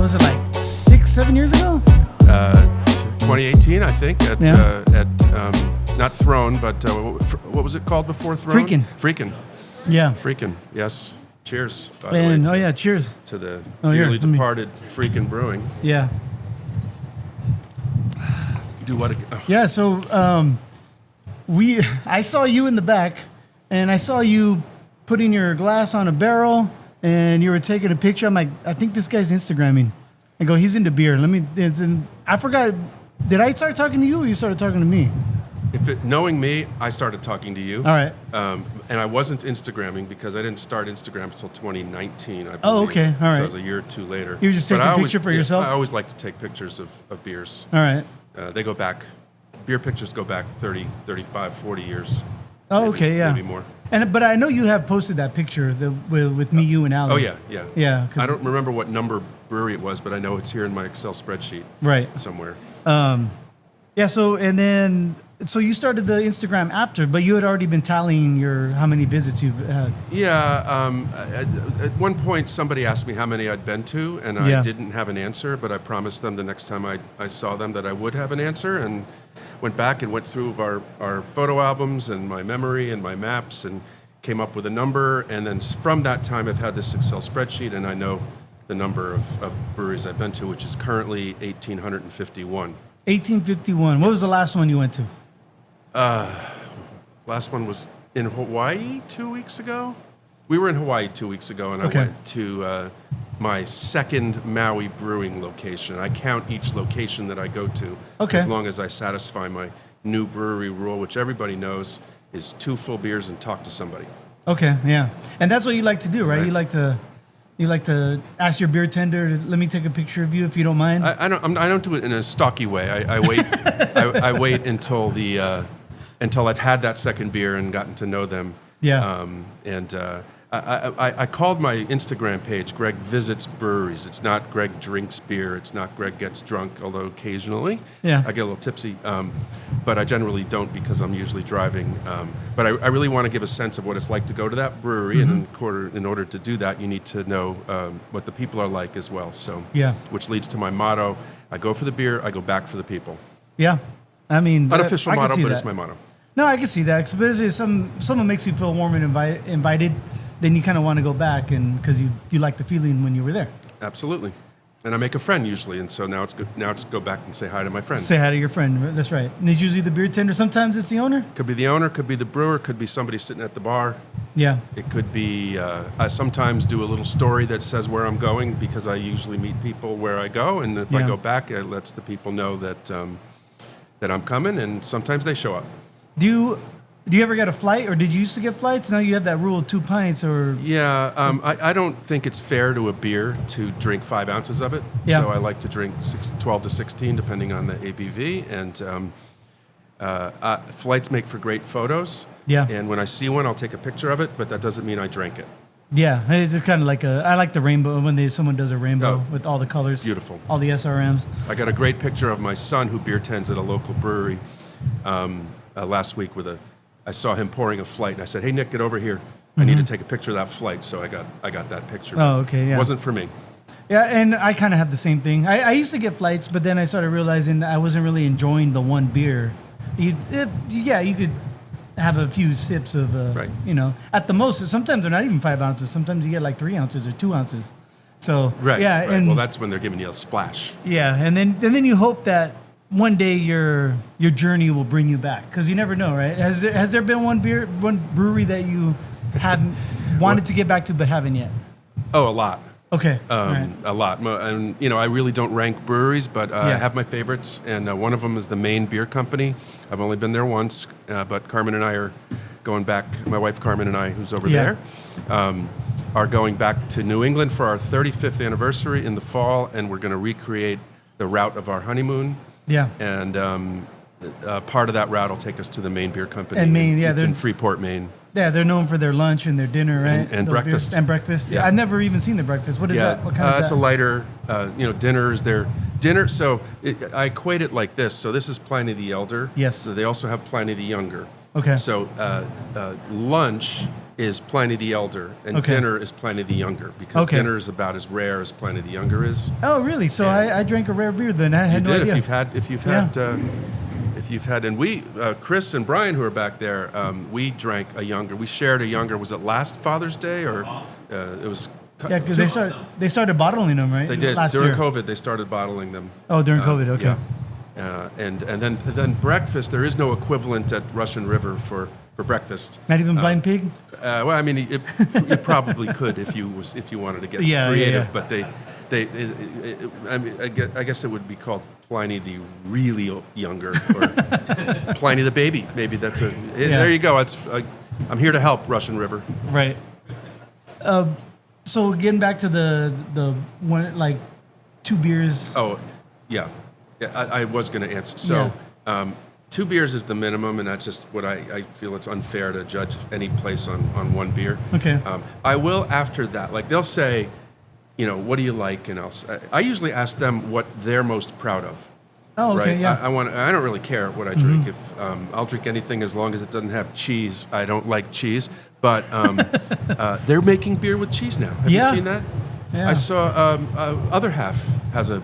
was it, like 6-7 years ago? 2018, I think, at not Throne, but what was it called before Throne? Freakin'. Freakin', yes. Cheers. By the way, cheers. To the dearly departed Freakin' Brewing. Yeah. Do what again? Oh. Yeah, so I saw you in the back, and I saw you putting your glass on a barrel, and you were taking a picture. I'm like, I think this guy's Instagramming. I go, he's into beer. I forgot. Did I start talking to you, or you started talking to me? Knowing me, I started talking to you. All right. And I wasn't Instagramming because I didn't start Instagram until 2019, I believe. Oh, okay. All right. So it was a year or two later. You were just taking a picture for yourself? I always like to take pictures of beers. All right. They go back, beer pictures go back 30, 35, 40 years. Oh, okay, yeah. Maybe more. But I know you have posted that picture with me, you, and Alan. Oh, yeah. Yeah. I don't remember what number brewery it was, but I know it's here in my Excel spreadsheet. Right. Somewhere. Yeah, so you started the Instagram after, but you had already been tallying how many visits you've had. Yeah, at one point somebody asked me how many I'd been to, and I didn't have an answer, but I promised them the next time I saw them that I would have an answer, and went back and went through our photo albums and my memory and my maps and came up with a number, and then from that time I've had this Excel spreadsheet, and I know the number of breweries I've been to, which is currently 1,851. 1851. What was the last one you went to? Last one was in Hawaii 2 weeks ago. We were in Hawaii 2 weeks ago, and I went to my second Maui brewing location. I count each location that I go to as long as I satisfy my new brewery rule, which everybody knows is 2 full beers and talk to somebody. Okay, yeah. And that's what you like to do, right? You like to ask your beer tender, let me take a picture of you if you don't mind? I don't do it in a stalky way. I wait I wait until I've had that second beer and gotten to know them. Yeah. I called my Instagram page Greg Visits Breweries. It's not Greg Drinks Beer. It's not Greg Gets Drunk, although occasionally I get a little tipsy. But I generally don't because I'm usually driving. But I really want to give a sense of what it's like to go to that brewery. And in order to do that, you need to know what the people are like as well. So, which leads to my motto, I go for the beer, I go back for the people. Yeah. I mean, unofficial motto, but it's my motto. No, I can see that. Especially if someone makes you feel warm and invited, then you kind of want to go back, and because you like the feeling when you were there. Absolutely, and I make a friend usually, and so now it's good. Now it's go back and say hi to my friend. Say hi to your friend. That's right. And it's usually the beer tender. Sometimes it's the owner. Could be the owner. Could be the brewer. Could be somebody sitting at the bar. Yeah. It could be. I sometimes do a little story that says where I'm going because I usually meet people where I go, and if I go back, it lets the people know that that I'm coming, and sometimes they show up. Do you ever get a flight, or did you used to get flights? Now you have that rule of 2 pints, or... Yeah, I don't think it's fair to a beer to drink 5 ounces of it. Yeah. So I like to drink 12 to 16, depending on the ABV. And flights make for great photos. Yeah. And when I see one, I'll take a picture of it, but that doesn't mean I drank it. Yeah, it's kind of like I like the rainbow, when someone does a rainbow with all the colors. Beautiful. All the SRMs. I got a great picture of my son who beer tends at a local brewery last week I saw him pouring a flight, and I said, "Hey, Nick, get over here. I need to take a picture of that flight." So I got that picture. Oh, okay, yeah. It wasn't for me. Yeah, and I kind of have the same thing. I used to get flights, but then I started realizing I wasn't really enjoying the one beer. You could have a few sips of, at the most. Sometimes they're not even 5 ounces. Sometimes you get like 3 ounces or 2 ounces. So right. And well, that's when they're giving you a splash. Yeah, and then you hope that one day your journey will bring you back, because you never know, right? Has there been one brewery that you haven't wanted to get back to but haven't yet? Oh, a lot. Okay. Right. A lot. And I really don't rank breweries, but I have my favorites, and one of them is the Maine Beer Company. I've only been there once, but Carmen and I are going back. My wife Carmen and I, who's over there, are going back to New England for our 35th anniversary in the fall, and we're going to recreate the route of our honeymoon. Yeah. And part of that route will take us to the Maine Beer Company. And Maine, it's in Freeport, Maine. Yeah, they're known for their lunch and their dinner, right? And breakfast. And breakfast. Yeah. I've never even seen the breakfast. What is that? What kind is that? It's a lighter, dinner is their dinner. So I equate it like this. So this is Pliny the Elder. Yes. So they also have Pliny the Younger. Okay. So lunch is Pliny the Elder, and dinner is Pliny the Younger, because dinner is about as rare as Pliny the Younger is. Oh, really? So I drank a rare beer then. I had no idea. If you've had, and we, Chris and Brian, who are back there, we drank a Younger. We shared a Younger. Was it last Father's Day, or it was? Yeah, because they started bottling them, right? They did last during year. COVID. They started bottling them. Oh, during COVID. Okay. Yeah. And then breakfast. There is no equivalent at Russian River for breakfast. Not even blind pig. Well, I mean, you probably could if you wanted to get creative, but I mean, I guess it would be called Pliny the really younger, or Pliny the baby. Maybe that's there you go. I'm here to help, Russian River. Right. So getting back to the one, like 2 beers. Oh, yeah. I was going to answer. So 2 beers is the minimum, and that's just what I feel it's unfair to judge any place on 1 beer. Okay. I will after that. Like they'll say, what do you like? And I usually ask them what they're most proud of. Oh, okay, right? yeah. I don't really care what I drink. If I'll drink anything as long as it doesn't have cheese. I don't like cheese, but they're making beer with cheese now. Have you seen that? Yeah. I saw Other Half has a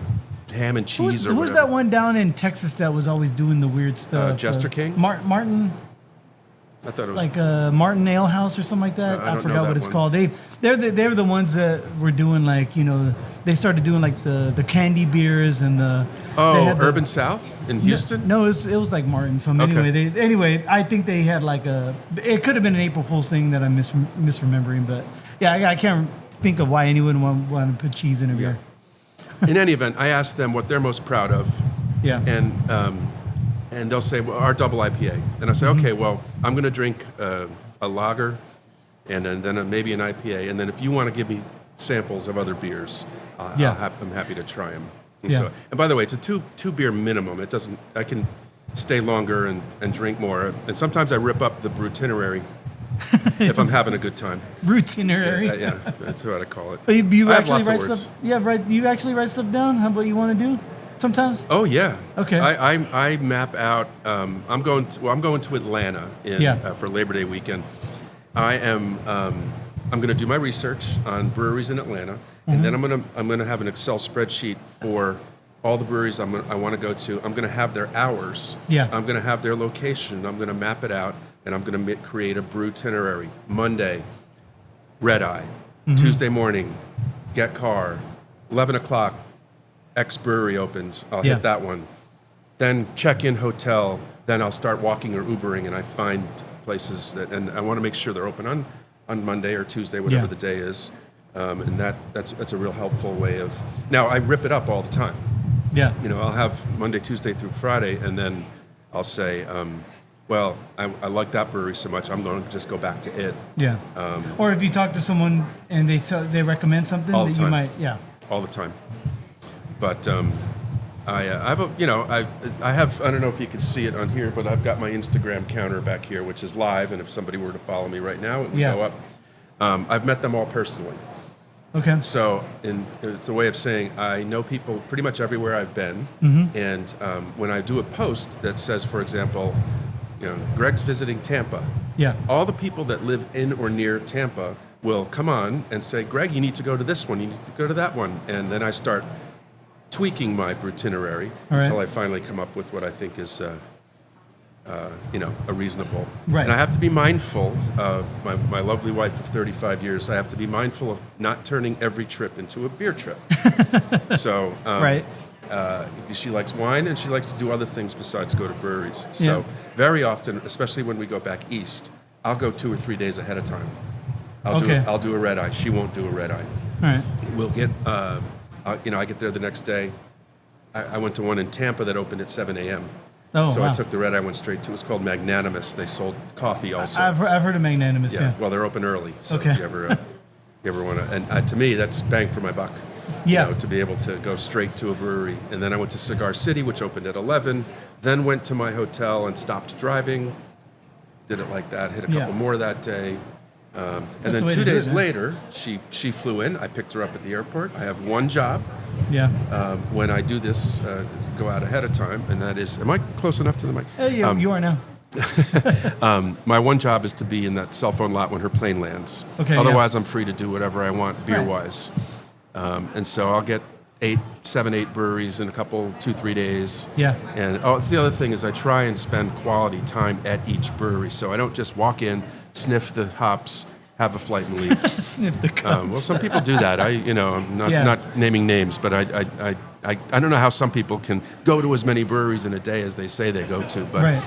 ham and cheese. Who's that one down in Texas that was always doing the weird stuff? Jester King? Martin. I thought it was like Martin Ale House or something like that. I forgot what it's called. They're the ones that were doing like they started doing like the candy beers and the Urban South in Houston. No, it was like Martin. So anyway, I think they had like it could have been an April Fool's thing that I'm misremembering, but yeah, I can't think of why anyone would want to put cheese in a beer. In any event, I asked them what they're most proud of. Yeah. And they'll say, well, our double IPA. And I say, okay, well, I'm going to drink a lager and then maybe an IPA. And then if you want to give me samples of other beers, I'm happy to try them. And by the way, it's a two beer minimum. I can stay longer and drink more. And sometimes I rip up the Brutinerary if I'm having a good time. Brutinerary? Yeah, that's what I call it. But you I have actually lots write of words. stuff? Yeah, right. You actually write stuff down? How about you want to do? Sometimes? Oh yeah. Okay. I map out. I'm going to Atlanta for Labor Day weekend. I'm going to do my research on breweries in Atlanta, and then I'm going to have an Excel spreadsheet for all the breweries I want to go to. I'm going to have their hours. Yeah. I'm going to have their location. I'm going to map it out, and I'm going to create a brew itinerary. Monday, Red Eye. Tuesday morning, Get Car. 11 o'clock. X brewery opens, I'll hit that one. Then check-in hotel, then I'll start walking or Ubering, and I find places and I want to make sure they're open on Monday or Tuesday, whatever the day is. And that's a real helpful way of. Now I rip it up all the time. Yeah. I'll have Monday, Tuesday through Friday, and then I'll say, well, I like that brewery so much, I'm going to just go back to it. Yeah. Or if you talk to someone and they recommend something that you might, all the time. But I have I don't know if you can see it on here, but I've got my Instagram counter back here, which is live, and if somebody were to follow me right now, it would go up. I've met them all personally. Okay. So it's a way of saying I know people pretty much everywhere I've been, and when I do a post that says, for example, Greg's visiting Tampa, all the people that live in or near Tampa will come on and say, Greg, you need to go to this one, you need to go to that one, and then I start tweaking my itinerary until I finally come up with what I think is, a reasonable. Right. And I have to be mindful. My lovely wife of 35 years. I have to be mindful of not turning every trip into a beer trip. So, she likes wine and she likes to do other things besides go to breweries. So very often, especially when we go back east, I'll go 2 or 3 days ahead of time. I'll do a red eye. She won't do a red eye. All right. We'll get. I get there the next day. I went to one in Tampa that opened at 7 a.m. Oh, so wow. I took the red eye, went straight to. It was called Magnanimous. They sold coffee also. I've heard of Magnanimous. Yeah. Well, they're open early. So if you ever want to, and to me, that's bang for my buck. Yeah. To be able to go straight to a brewery, and then I went to Cigar City, which opened at 11. Then went to my hotel and stopped driving. Did it like that. Hit a couple more that day. And then 2 days later, she flew in. I picked her up at the airport. I have one job. Yeah. When I do this, go out ahead of time, and that is, am I close enough to the mic? You are now. My one job is to be in that cell phone lot when her plane lands. Okay. Otherwise, I'm free to do whatever I want beer-wise. And so I'll get 7, 8 breweries in a couple, 2-3 days. Yeah. And the other thing is I try and spend quality time at each brewery. So I don't just walk in, sniff the hops, have a flight and leave. Sniff the cups. Well, some people do that. I'm not naming names, but I don't know how some people can go to as many breweries in a day as they say they go to. But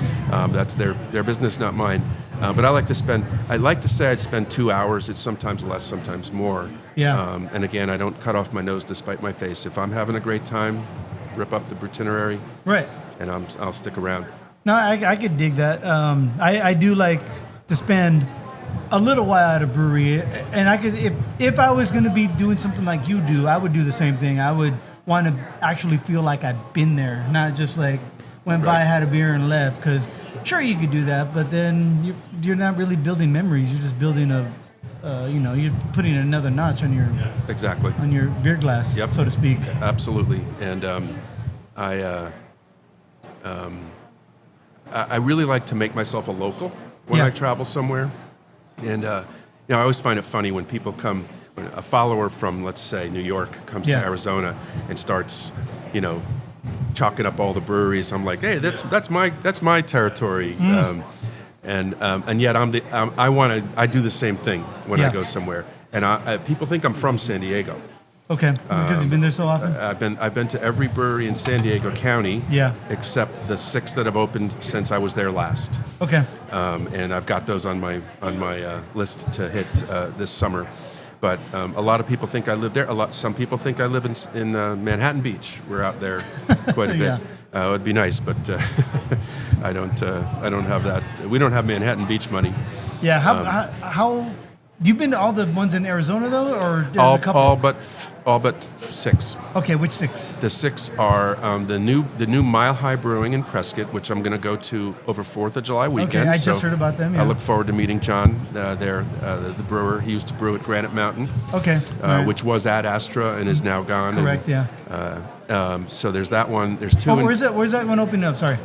that's their business, not mine. But I like to say I'd spend 2 hours. It's sometimes less, sometimes more. Yeah. And again, I don't cut off my nose to spite my face. If I'm having a great time, rip up the itinerary. Right. And I'll stick around. No, I could dig that. I do like to spend a little while at a brewery, and I could if I was going to be doing something like you do, I would do the same thing. I would want to actually feel like I've been there, not just like went by, had a beer, and left. Because sure, you could do that, but then you're not really building memories. You're just building you're putting another notch on your on your beer glass, so to speak. Absolutely, and I really like to make myself a local when I travel somewhere. And, I always find it funny when people come, when a follower from, let's say, New York comes to Arizona and starts, chalking up all the breweries. I'm like, hey, that's my territory. And yet I do the same thing when I go somewhere. And people think I'm from San Diego. Okay, because you've been there so often? I've been to every brewery in San Diego County, except the 6 that have opened since I was there last. Okay. And I've got those on my list to hit this summer. But a lot of people think I live there. Some people think I live in Manhattan Beach. We're out there quite a bit. It would be nice, but I don't have that. We don't have Manhattan Beach money. Yeah. How you've been to all the ones in Arizona though, or all a couple? All but 6. Okay, which 6? The 6 are the new Mile High Brewing in Prescott, which I'm going to go to over 4th of July weekend. Okay, I just heard about them. Yeah. I look forward to meeting John there, the brewer. He used to brew at Granite Mountain, which was at Astra and is now gone. Correct. So there's that one. There's 2. Where's that one opening up? Sorry.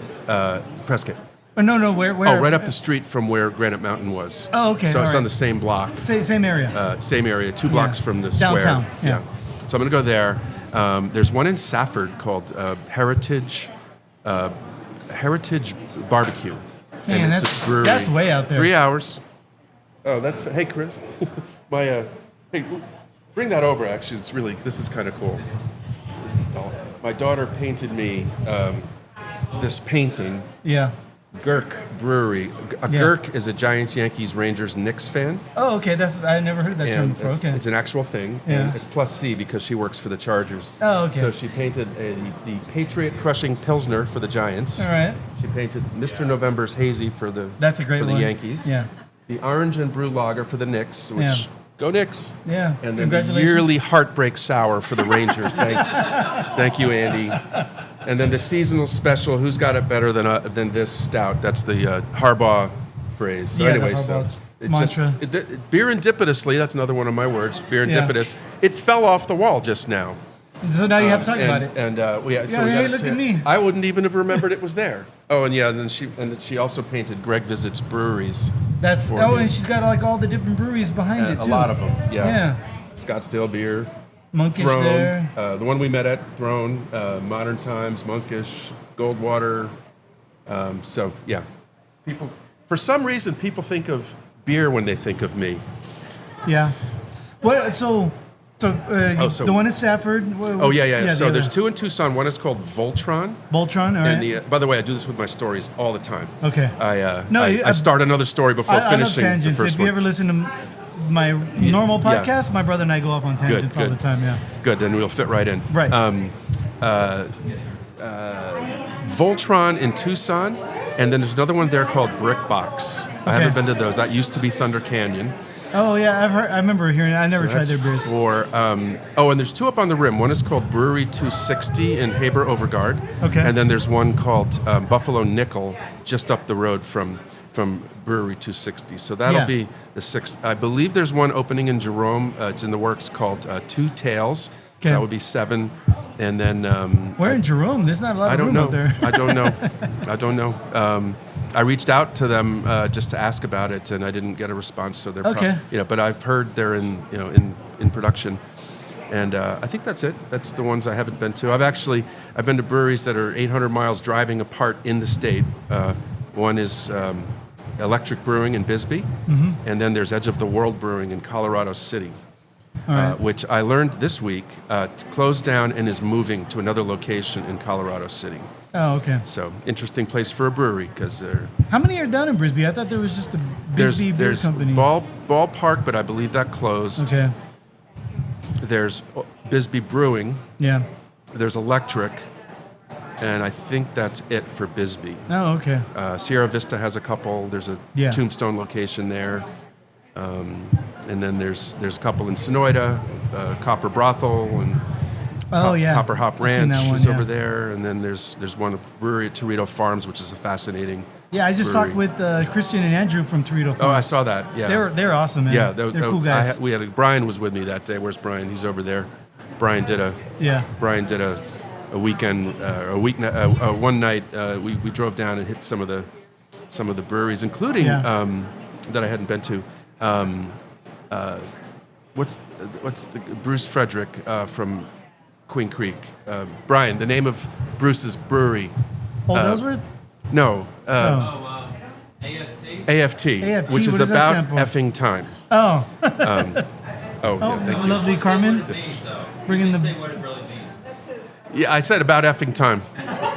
Prescott. No, where? Oh, right up the street from where Granite Mountain was. Oh, okay. So it's on the same block. Same area. Same area, 2 blocks from the square. Downtown. Yeah. So I'm going to go there. There's one in Safford called Heritage Barbecue. Man, it's a brewery. That's way out there. 3 hours. Oh, hey, Chris. Hey, bring that over, actually. This is kind of cool. My daughter painted me this painting. Yeah. Cöld Brüe. Cöld is a Giants, Yankees, Rangers, Knicks fan. Oh, okay. I never heard that term before. Okay. It's an actual thing. Yeah. And it's plus C because she works for the Chargers. Oh, okay. So she painted the Patriot Crushing Pilsner for the Giants. All right. She painted Mr. November's Hazy for the Yankees. Yeah. The Orange and Brew Lager for the Knicks, which go Knicks. Yeah. And then the yearly Heartbreak Sour for the Rangers. Thanks. Thank you, Andy. And then the seasonal special, who's got it better than this stout? That's the Harbaugh phrase. So anyway, it mantra. Beerendipitously, that's another one of my words, beerendipitous. It fell off the wall just now. So now you have to talk about it. And hey, look at me. I wouldn't even have remembered it was there. Oh, and then she also painted Greg Visits Breweries. And she's got like all the different breweries behind it too. A lot of them. Yeah. Scottsdale Beer. Monkish Throne, there. The one we met at, Throne, Modern Times, Monkish, Goldwater. People, for some reason, people think of beer when they think of me. Yeah. Well, the one in Safford. So there's 2 in Tucson. One is called Voltron. Voltron, all right. And by the way, I do this with my stories all the time. Okay. I start another story before finishing I love tangents. the first If you one. ever listen to my normal podcast, my brother and I go off on tangents all the time. Yeah. Good, then we'll fit right in. Right. Voltron in Tucson, and then there's another one there called Brick Box. I haven't been to those. That used to be Thunder Canyon. Oh yeah, I remember hearing it. I never tried their beers. And there's 2 up on the rim. One is called Brewery 260 in Haber Overgaard. Okay. And then there's one called Buffalo Nickel just up the road from Brewery 260. So that'll be the 6th. I believe there's one opening in Jerome. It's in the works called Two Tails. Okay. So that would be 7. And then where in Jerome? There's not a lot of room out there. I don't know. I reached out to them just to ask about it, and I didn't get a response. So they're okay. But I've heard they're in production, and I think that's it. That's the ones I haven't been to. I've been to breweries that are 800 miles driving apart in the state. One is Electric Brewing in Bisbee, and then there's Edge of the World Brewing in Colorado City. Right. Which I learned this week closed down and is moving to another location in Colorado City. Oh, okay. So interesting place for a brewery because how many are down in Bisbee? I thought there was just a Bisbee beer company. Ballpark, but I believe that closed. Okay. There's Bisbee Brewing. Yeah. There's Electric, and I think that's it for Bisbee. Oh, okay. Sierra Vista has a couple. There's a Tombstone location there. And then there's a couple in Sonoyta, Copper Brothel, and Copper Hop Ranch is over there. And then there's one brewery at Torito Farms, which is a fascinating. Yeah, I just talked with Christian and Andrew from Torito Farms. Oh, I saw that. Yeah, they're awesome, man. Yeah, they're cool guys. Brian was with me that day. Where's Brian? He's over there. Brian did a weekend, one night. We drove down and hit some of the breweries, including that I hadn't been to. What's the Bruce Frederick from Queen Creek? Brian, the name of Bruce's brewery. Old Ellsworth? No. AFT, which is about effing time. Oh. Lovely Carmen. Bringing the. What it really means. Yeah, I said about effing time.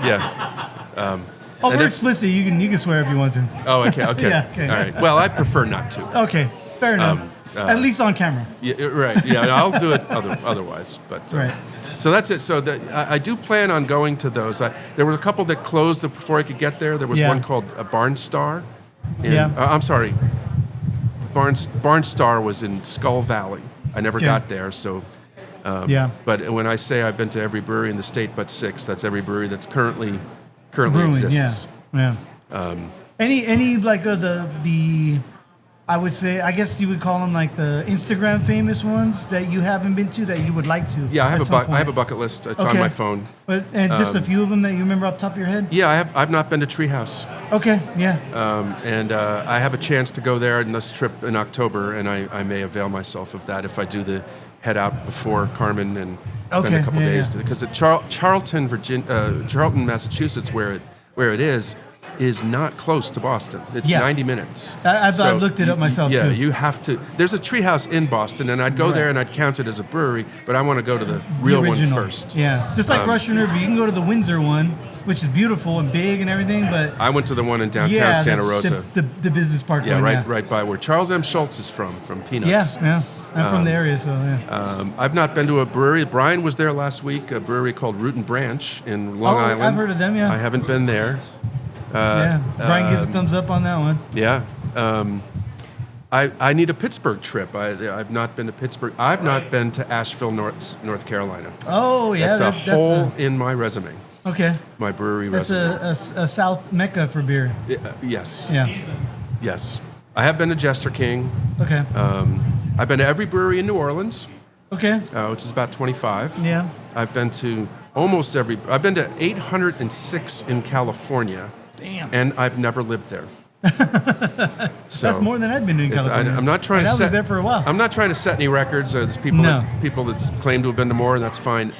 Yeah. We're explicit. You can swear if you want to. Oh, okay. Yeah, okay. All right. Well, I prefer not to. Okay, fair enough. At least on camera. Yeah, right. Yeah, I'll do it otherwise. But right. So that's it. So I do plan on going to those. There were a couple that closed before I could get there. There was one called Barnstar. I'm sorry. Barnstar was in Skull Valley. I never got there. So. But when I say I've been to every brewery in the state but 6, that's every brewery that's currently brewing, exists. Yeah. Any like the I would say, I guess you would call them like the Instagram famous ones that you haven't been to that you would like to. Yeah, I have a bucket list. It's on my phone. And just a few of them that you remember off the top of your head? Yeah, I've not been to Treehouse. Okay, yeah. And I have a chance to go there in this trip in October, and I may avail myself of that if I do the head out before Carmen and spend a couple days. Because at Charlton, Massachusetts, where it is not close to Boston. It's 90 minutes. I've looked it up myself, too. Yeah, you have to. There's a Treehouse in Boston, and I'd go there and I'd count it as a brewery, but I want to go to the real one first. Yeah, just like Russian River, you can go to the Windsor one, which is beautiful and big and everything, but... I went to the one in downtown Santa Rosa. The business park one, right by where Charles M. Schultz is from Peanuts. Yeah. I'm from the area, so yeah. I've not been to a brewery. Brian was there last week, a brewery called Root and Branch in Long Island. I've heard of them, yeah. I haven't been there. Brian gives a thumbs up on that one. Yeah. I need a Pittsburgh trip. I've not been to Pittsburgh. I've not been to Asheville, North Carolina. Oh, yeah. That's a hole in my resume. Okay. My brewery resume. That's a South Mecca for beer. Yes. Yeah. Yes. I have been to Jester King. Okay. I've been to every brewery in New Orleans. Okay. Which is about 25. Yeah. I've been to almost every. I've been to 806 in California. Damn. And I've never lived there. So that's more than I've been in California. I'm not trying to set. I was there for a while. I'm not trying to set any records. There's people that claim to have been to more, and that's fine.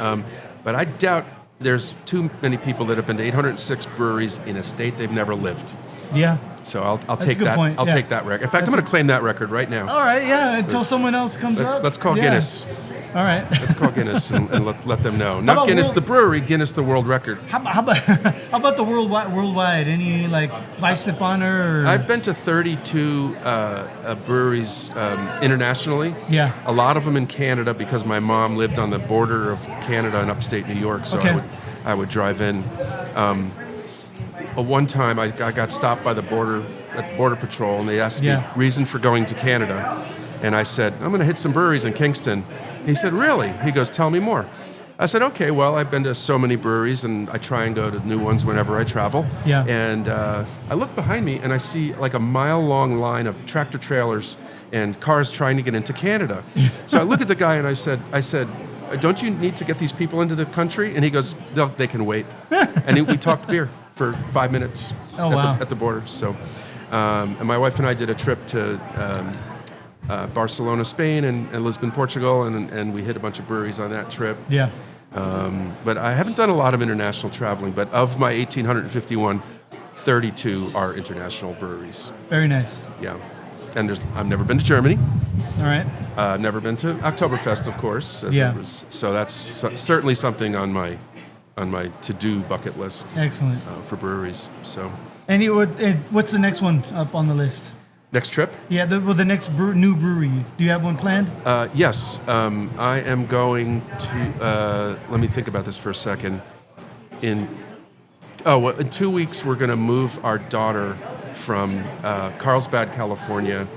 But I doubt there's too many people that have been to 806 breweries in a state they've never lived. Yeah. So I'll take that. I'll take that record. In fact, I'm going to claim that record right now. All right. Yeah. Until someone else comes up. Let's call Guinness. All right. Let's call Guinness and let them know. Not Guinness the brewery, Guinness the world record. How about the worldwide? Any like Weihenstephaner? I've been to 32 breweries internationally. Yeah. A lot of them in Canada because my mom lived on the border of Canada and upstate New York, so I would drive in. One time I got stopped by the border patrol, and they asked me reason for going to Canada, and I said I'm going to hit some breweries in Kingston. He said, really? He goes, tell me more. I said, okay, well, I've been to so many breweries, and I try and go to new ones whenever I travel. Yeah. And I look behind me, and I see like a mile-long line of tractor trailers and cars trying to get into Canada. So I look at the guy, and I said, don't you need to get these people into the country? And he goes, they can wait. And we talked beer. for 5 minutes at the border. So, and my wife and I did a trip to Barcelona, Spain, and Lisbon, Portugal, and we hit a bunch of breweries on that trip. Yeah. But I haven't done a lot of international traveling. But of my 1,851, 32 are international breweries. Very nice. Yeah. And I've never been to Germany. All right. I've never been to Oktoberfest, of course. So that's certainly something on my to-do bucket list. Excellent. For breweries. So. And what's the next one up on the list? Next trip? Yeah, the next new brewery. Do you have one planned? Yes. I am going to, let me think about this for a second. In 2 weeks, we're going to move our daughter from Carlsbad, California,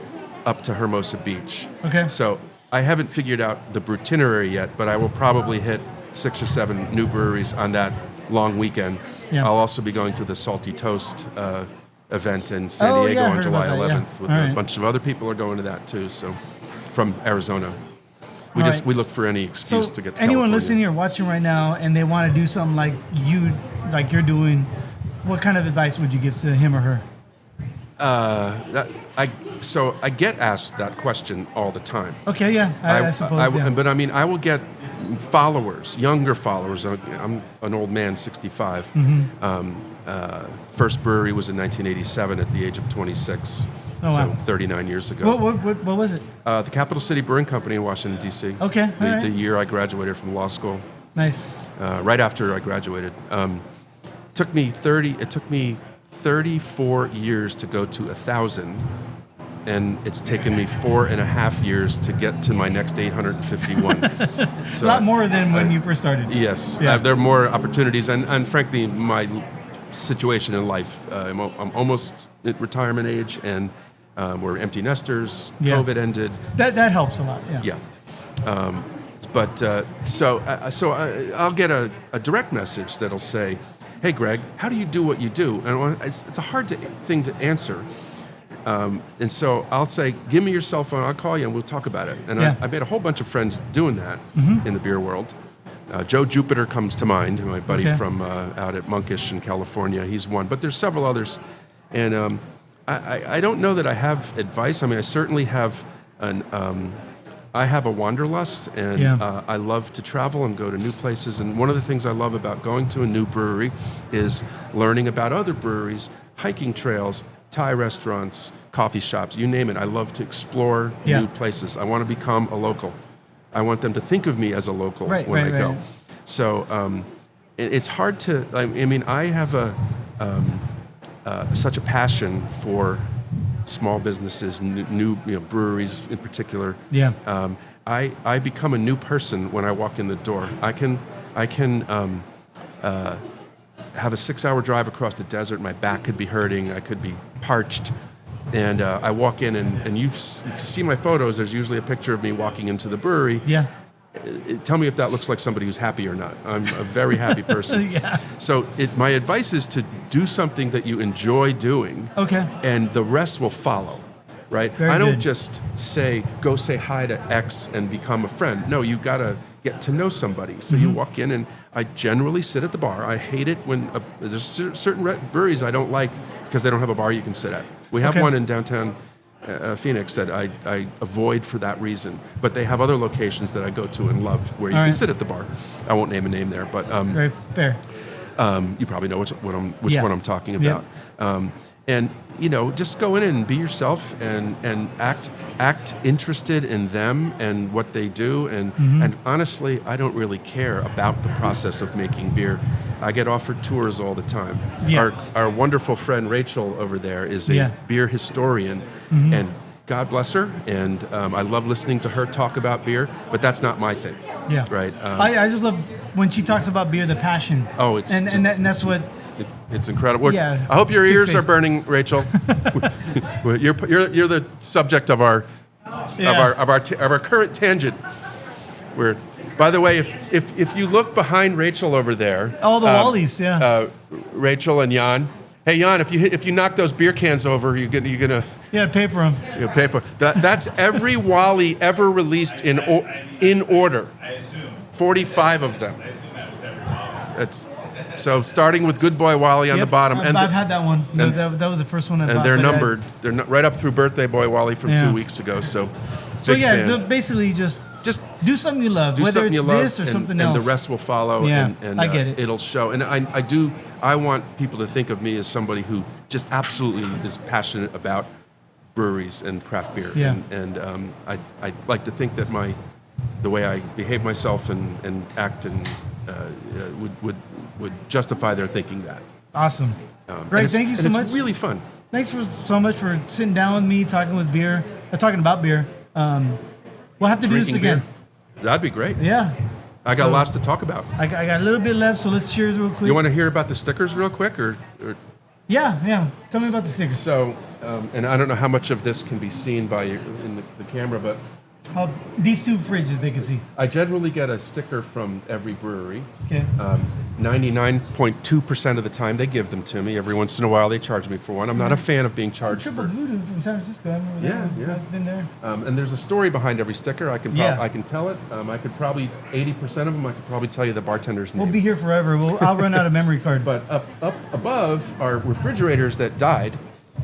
up to Hermosa Beach. Okay. So I haven't figured out the itinerary yet, but I will probably hit 6 or 7 new breweries on that long weekend. Yeah. I'll also be going to the Salty Toast event in San Diego on July 11th. With a bunch of other people are going to that too. So from Arizona. We look for any excuse to get to anyone California. Listening or watching right now and they want to do something like you're doing, what kind of advice would you give to him or her? I get asked that question all the time. Okay, yeah, I suppose. But I mean, I will get followers, younger followers. I'm an old man, 65. First brewery was in 1987 at the age of 26. Oh, wow. So 39 years ago. What was it? The Capital City Brewing Company in Washington, D.C. Okay, the year I graduated from law school. Nice. Right after I graduated. It took me 34 years to go to 1,000, and it's taken me 4.5 years to get to my next 851. So a lot more than when you first started. Yes. Yeah. There are more opportunities, and frankly, my situation in life, I'm almost at retirement age, and we're empty nesters. Yeah. COVID ended. That helps a lot. Yeah. Yeah. So I'll get a direct message that'll say, "Hey, Greg, how do you do what you do?" And it's a hard thing to answer. And so I'll say, "Give me your cell phone. I'll call you, and we'll talk about it." And I've made a whole bunch of friends doing that in the beer world. Joe Jupiter comes to mind, my buddy from out at Monkish in California. He's one, but there's several others. And I don't know that I have advice. I mean, I certainly have I have a wanderlust, and I love to travel and go to new places. And one of the things I love about going to a new brewery is learning about other breweries, hiking trails, Thai restaurants, coffee shops, you name it. I love to explore new places. I want to become a local. I want them to think of me as a local when I go. So it's hard to, I mean, I have such a passion for small businesses, new breweries in particular. Yeah. I become a new person when I walk in the door. I can have a 6-hour drive across the desert. My back could be hurting. I could be parched. And I walk in, and if you see my photos, there's usually a picture of me walking into the brewery. Yeah. Tell me if that looks like somebody who's happy or not. I'm a very happy person. Yeah. So my advice is to do something that you enjoy doing. Okay. And the rest will follow, right? I don't just go say hi to X and become a friend. No, you got to get to know somebody. So you walk in, and I generally sit at the bar. I hate it when there's certain breweries I don't like because they don't have a bar you can sit at. We have one in downtown Phoenix that I avoid for that reason, but they have other locations that I go to and love where you can sit at the bar. I won't name a name there, but very fair. You probably know which one I'm talking about. Yep. And just go in and be yourself and act interested in them and what they do. And honestly, I don't really care about the process of making beer. I get offered tours all the time. Yeah. Our wonderful friend Rachel over there is a beer historian, and God bless her. And I love listening to her talk about beer, but that's not my thing. Yeah. Right. I just love when she talks about beer, the passion. Oh, it's and that's what. It's incredible. Yeah, I hope your ears are burning, Rachel. You're the subject of our current tangent. By the way, if you look behind Rachel over there, all the Wallies, Rachel and Jan. Hey, Jan, if you knock those beer cans over, you're gonna pay for them. You pay for that's every Wally ever released in order. I assume 45 of them. I assume that was every Wally. So starting with Good Boy Wally on the bottom, I've had that one. That was the first one I bought. And they're numbered. They're right up through Birthday Boy Wally from 2 weeks ago. So yeah, so basically just do something you love, whether it's this or something else, and the rest will follow. Yeah, and I get it. It'll show. And I want people to think of me as somebody who just absolutely is passionate about breweries and craft beer. Yeah. And I like to think that the way I behave myself and act and would justify their thinking that. Awesome. Greg, thank you so much. It's really fun. Thanks so much for sitting down with me, talking about beer. We'll have to do this again. Beer. That'd be great. Yeah. I got lots to talk about. I got a little bit left, so let's cheers real quick. You want to hear about the stickers real quick, or? Yeah. Tell me about the stickers. So, and I don't know how much of this can be seen in the camera, but these two fridges they can see. I generally get a sticker from every brewery. Okay. 99.2% of the time they give them to me. Every once in a while they charge me for one. I'm not a fan of being charged. Triple Voodoo from San Francisco. I remember that. Yeah. I've been there. And there's a story behind every sticker. I can tell it. I could probably 80% of them. I could probably tell you the bartender's name. We'll be here forever. I'll run out of memory card. But up above are refrigerators that died.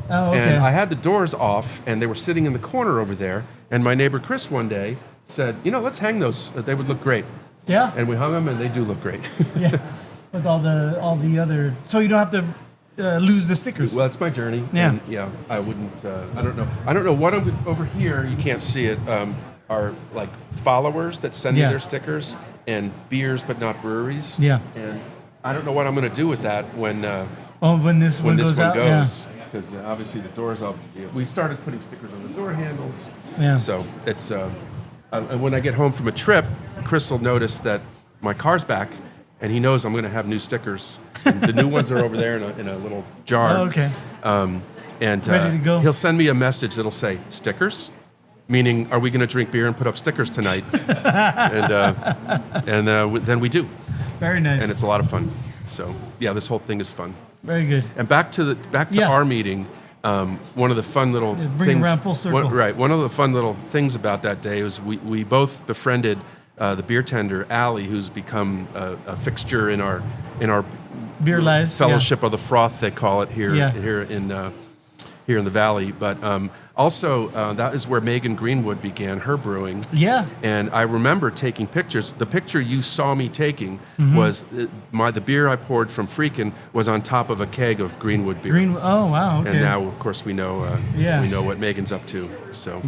Oh, okay. And I had the doors off, and they were sitting in the corner over there. And my neighbor Chris one day said, let's hang those. They would look great. Yeah. And we hung them, and they do look great. Yeah. With all the other, so you don't have to lose the stickers. Well, that's my journey. Yeah. And I wouldn't. I don't know what over here. You can't see it. Are like followers that send me their stickers and beers, but not breweries. Yeah. And I don't know what I'm going to do with that when this one goes out. Because obviously the doors we started putting stickers on the door handles. Yeah. So it's and when I get home from a trip, Chris will notice that my car's back, and he knows I'm going to have new stickers. And the new ones are over there in a little jar. Oh, okay. And ready to go. He'll send me a message that'll say stickers, meaning are we going to drink beer and put up stickers tonight? and then we do. Very nice. And it's a lot of fun. So yeah, this whole thing is fun. Very good. And back to our meeting. One of the fun little bring around full circle. One of the fun little things about that day was we both befriended the beer tender Allie, who's become a fixture in our beer lives fellowship of the froth, they call it here in the valley. But also that is where Megan Greenwood began her brewing. Yeah. And I remember taking pictures. The picture you saw me taking was the beer I poured from Freakin' was on top of a keg of Greenwood beer. Oh wow! Okay. And now, of course, we know what Megan's up to. So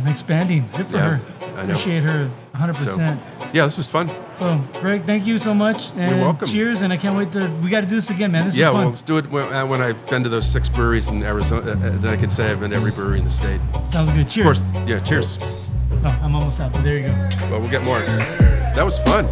expanding. Good for her. I know. Appreciate her 100%. This was fun. So, Greg, thank you so much. And you're welcome. Cheers, and I can't wait we got to do this again, man. This is fun. Well, let's do it when I've been to those 6 breweries in Arizona. Then I can say I've been to every brewery in the state. Sounds good. Cheers. Of course. Yeah, cheers. Oh, I'm almost out, but there you go. Well, we'll get more. That was fun.